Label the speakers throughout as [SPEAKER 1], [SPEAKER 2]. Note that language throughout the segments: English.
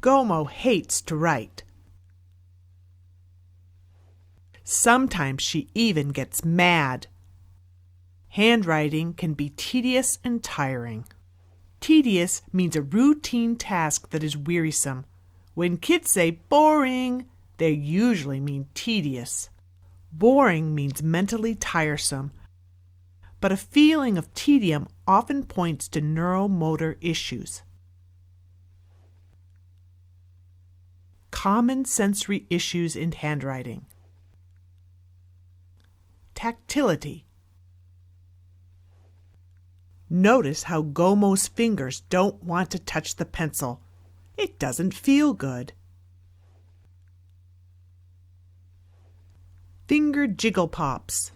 [SPEAKER 1] Gomo hates to write. Sometimes she even gets mad. Handwriting can be tedious and tiring. Tedious means a routine task that is wearisome. When kids say boring, they usually mean tedious. Boring means mentally tiresome, but a feeling of tedium often points to neuromotor issues. Common sensory issues in handwriting. Tactility. Notice how Gomo's fingers don't want to touch the pencil. It doesn't feel good. Finger jiggle pops.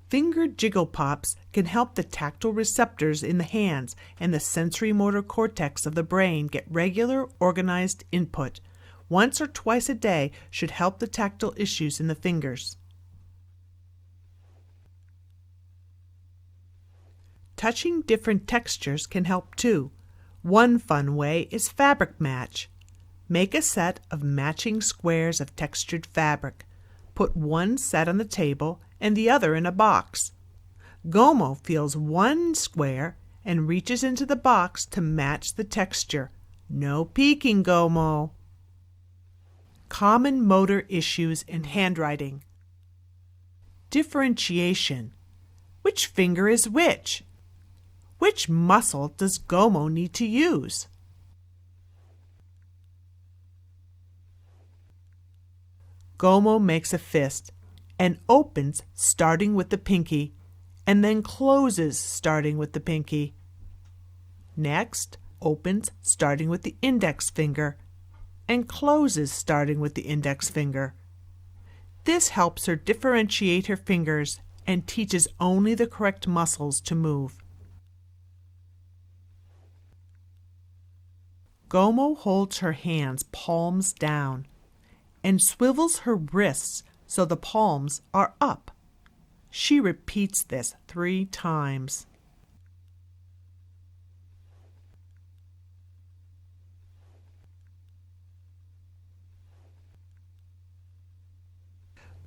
[SPEAKER 1] Finger jiggle pops can help the tactile receptors in the hands and the sensory-motor cortex of the brain get regular, organized input. Once or twice a day should help the tactile issues in the fingers. Touching different textures can help too. One fun way is fabric match. Make a set of matching squares of textured fabric. Put one set on the table and the other in a box. Gomo feels one square and reaches into the box to match the texture. No peeking, Gomo. Common motor issues in handwriting. Differentiation. Which finger is which? Which muscle does Gomo need to use? Gomo makes a fist and opens starting with the pinky and then closes starting with the pinky. Next, opens starting with the index finger and closes starting with the index finger. This helps her differentiate her fingers and teaches only the correct muscles to move. Gomo holds her hands palms down and swivels her wrists so the palms are up. She repeats this 3 times.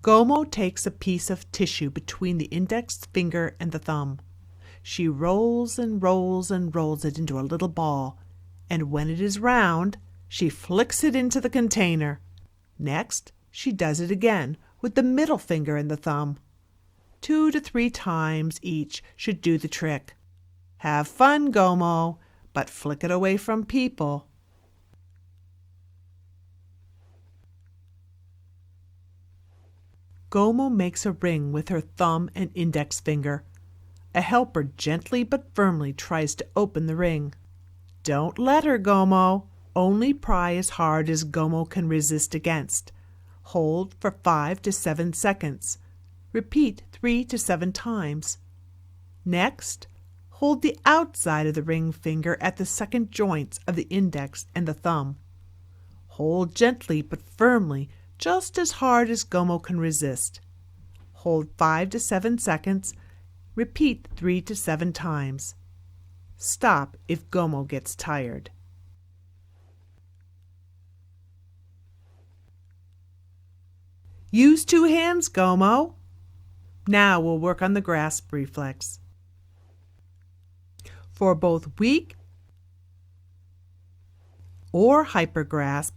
[SPEAKER 1] Gomo takes a piece of tissue between the index finger and the thumb. She rolls and rolls and rolls it into a little ball, and when it is round, she flicks it into the container. Next, she does it again with the middle finger and the thumb. 2 to 3 times each should do the trick. Have fun, Gomo, but flick it away from people. Gomo makes a ring with her thumb and index finger. A helper gently but firmly tries to open the ring. Don't let her, Gomo. Only pry as hard as Gomo can resist against. Hold for 5 to 7 seconds. Repeat 3 to 7 times. Next, hold the outside of the ring finger at the second joints of the index and the thumb. Hold gently but firmly, just as hard as Gomo can resist. Hold 5 to 7 seconds. Repeat 3 to 7 times. Stop if Gomo gets tired. Use 2 hands, Gomo. Now we'll work on the grasp reflex. For both weak or hypergrasp,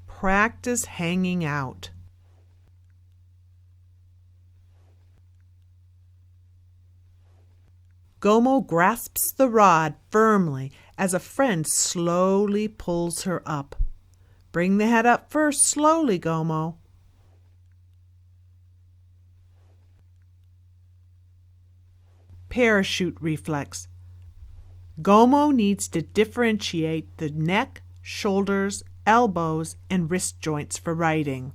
[SPEAKER 1] practice hanging out. Gomo grasps the rod firmly as a friend slowly pulls her up. Bring the head up first, slowly, Gomo. Parachute reflex. Gomo needs to differentiate the neck, shoulders, elbows, and wrist joints for writing.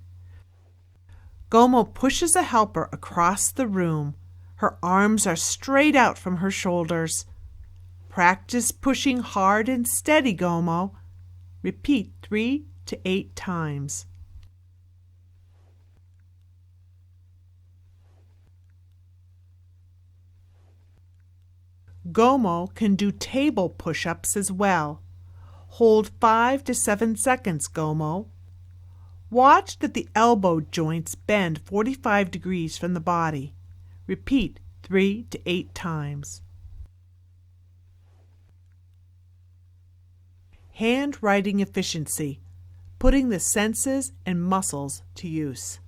[SPEAKER 1] Gomo pushes a helper across the room. Her arms are straight out from her shoulders. Practice pushing hard and steady, Gomo. Repeat 3 to 8 times. Gomo can do table push-ups as well. Hold 5 to 7 seconds, Gomo. Watch that the elbow joints bend 45 degrees from the body. Repeat 3 to 8 times. Handwriting efficiency, putting the senses and muscles to use.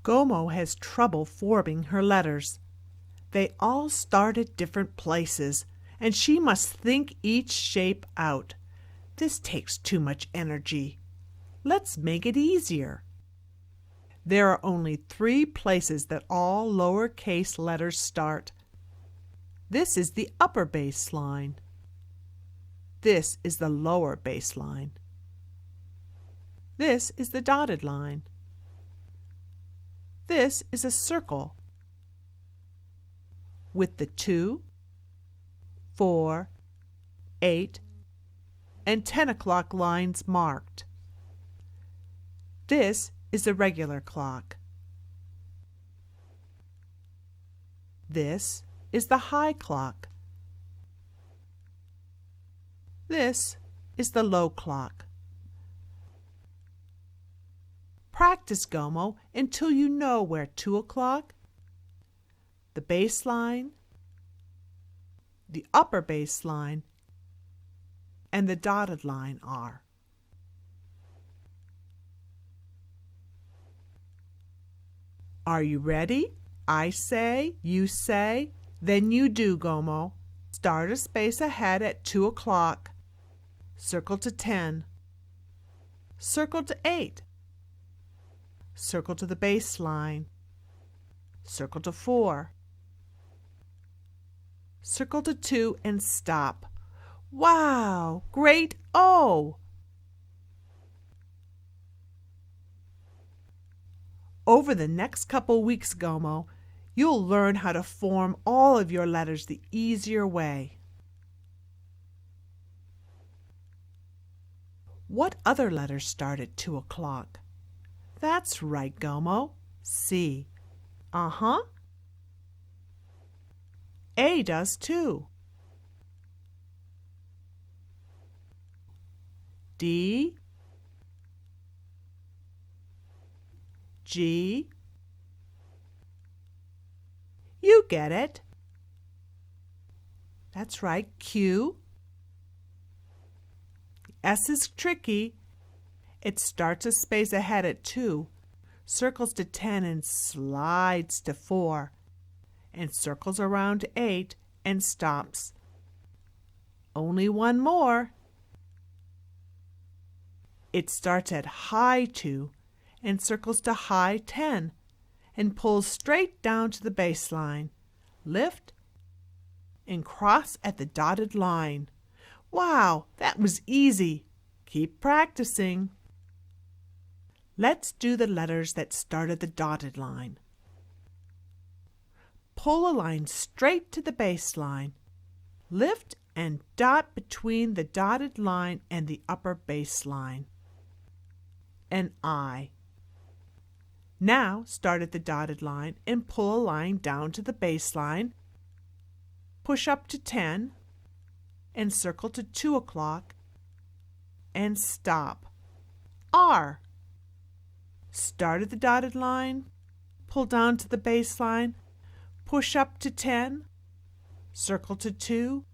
[SPEAKER 1] Gomo has trouble forming her letters. They all start at different places, and she must think each shape out. This takes too much energy. Let's make it easier. There are only 3 places that all lowercase letters start. This is the upper baseline. This is the lower baseline. This is the dotted line. This is a circle with the 2, 4, 8, and 10 o'clock lines marked. This is the regular clock. This is the high clock. This is the low clock. Practice, Gomo, until you know where 2 o'clock, the baseline, the upper baseline, and the dotted line are. Are you ready? I say, you say, then you do, Gomo. Start a space ahead at 2 o'clock. Circle to 10. Circle to 8. Circle to the baseline. Circle to 4. Circle to 2 and stop. Wow! Great O! Over the next couple weeks, Gomo, you'll learn how to form all of your letters the easier way. What other letters start at 2 o'clock? That's right, Gomo. C. Uh-huh. A does too. D. G. You get it. That's right, Q. S is tricky. It starts a space ahead at 2, circles to 10 and slides to 4, and circles around to 8 and stops. Only one more. It starts at high 2 and circles to high 10 and pulls straight down to the baseline. Lift and cross at the dotted line. Wow, that was easy. Keep practicing. Let's do the letters that start at the dotted line. Pull a line straight to the baseline. Lift and dot between the dotted line and the upper baseline. An I. Now start at the dotted line and pull a line down to the baseline. Push up to 10 and circle to 2 o'clock and stop. R. Start at the dotted line, pull down to the baseline, push up to 10, circle to 2,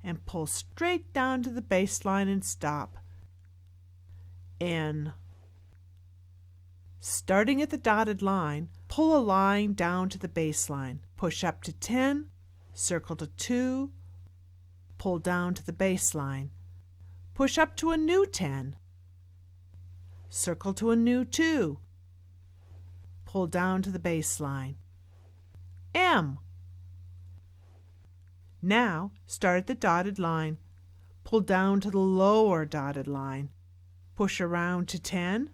[SPEAKER 1] and pull straight down to the baseline and stop. N. Starting at the dotted line, pull a line down to the baseline, push up to 10, circle to 2, pull down to the baseline, push up to a new 10, circle to a new 2, pull down to the baseline. M. Now start at the dotted line, pull down to the lower dotted line, push around to 10,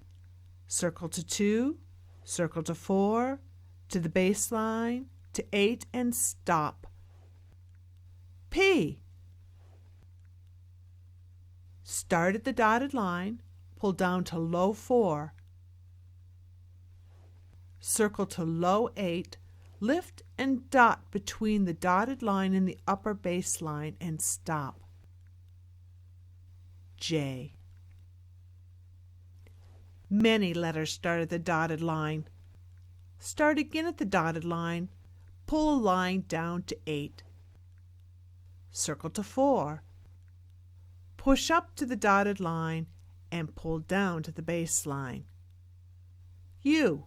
[SPEAKER 1] circle to 2, circle to 4, to the baseline, to 8, and stop. P. Start at the dotted line, pull down to low 4, circle to low 8, Lift and dot between the dotted line and the upper base line and stop. J. Many letters start at the dotted line. Start again at the dotted line. Pull a line down to 8. Circle to 4. Push up to the dotted line and pull down to the base line. U.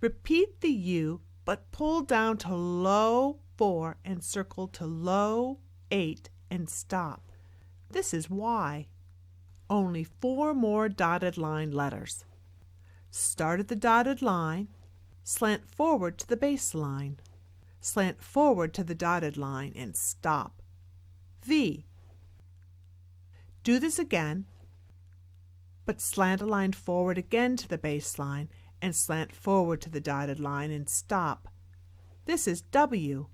[SPEAKER 1] Repeat the U, but pull down to low 4 and circle to low 8 and stop. This is Y. Only 4 more dotted line letters. Start at the dotted line, slant forward to the base line, slant forward to the dotted line and stop. V. Do this again, but slant a line forward again to the base line and slant forward to the dotted line and stop. This is W.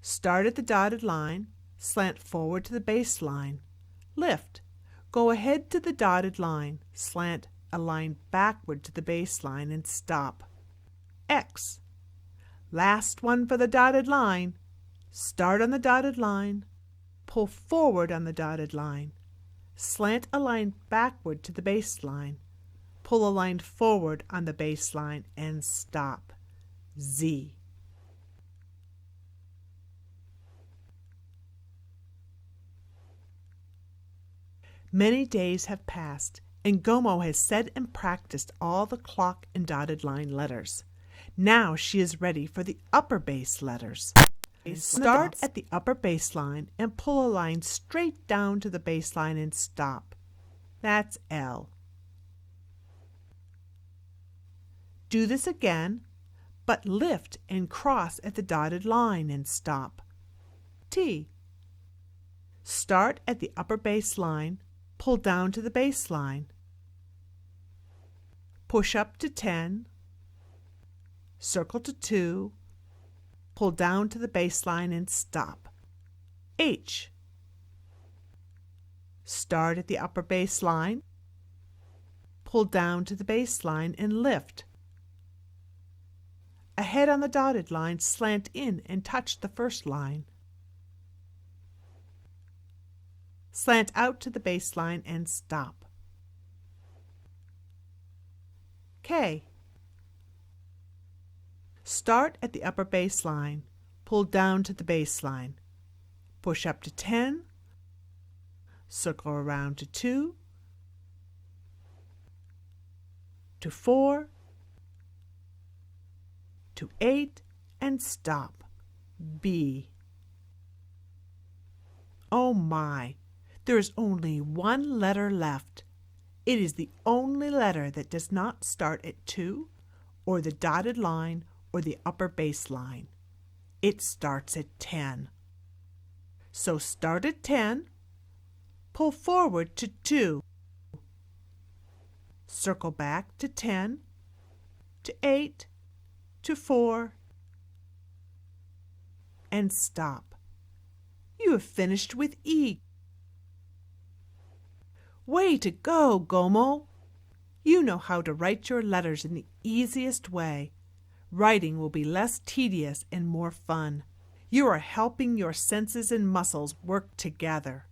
[SPEAKER 1] Start at the dotted line, slant forward to the base line, lift, go ahead to the dotted line, slant a line backward to the base line and stop. X. Last one for the dotted line. Start on the dotted line, pull forward on the dotted line, slant a line backward to the base line, pull a line forward on the base line and stop. Z. Many days have passed, and Gomo has said and practiced all the clock and dotted line letters. Now she is ready for the upper base letters. Start at the upper base line and pull a line straight down to the base line and stop. That's L. Do this again, but lift and cross at the dotted line and stop. T. Start at the upper base line, pull down to the base line. Push up to 10, circle to 2, pull down to the base line and stop. H. Start at the upper base line, pull down to the base line and lift. Ahead on the dotted line, slant in and touch the first line. Slant out to the base line and stop. K. Start at the upper base line, pull down to the base line, push up to 10, circle around to 2, to 4, to 8, and stop. B. Oh my! There is only one letter left. It is the only letter that does not start at 2, or the dotted line, or the upper base line. It starts at 10. So start at 10, pull forward to 2, circle back to 10, to 8, to 4, and stop. You have finished with E. Way to go, Gomo! You know how to write your letters in the easiest way. Writing will be less tedious and more fun. You are helping your senses and muscles work together.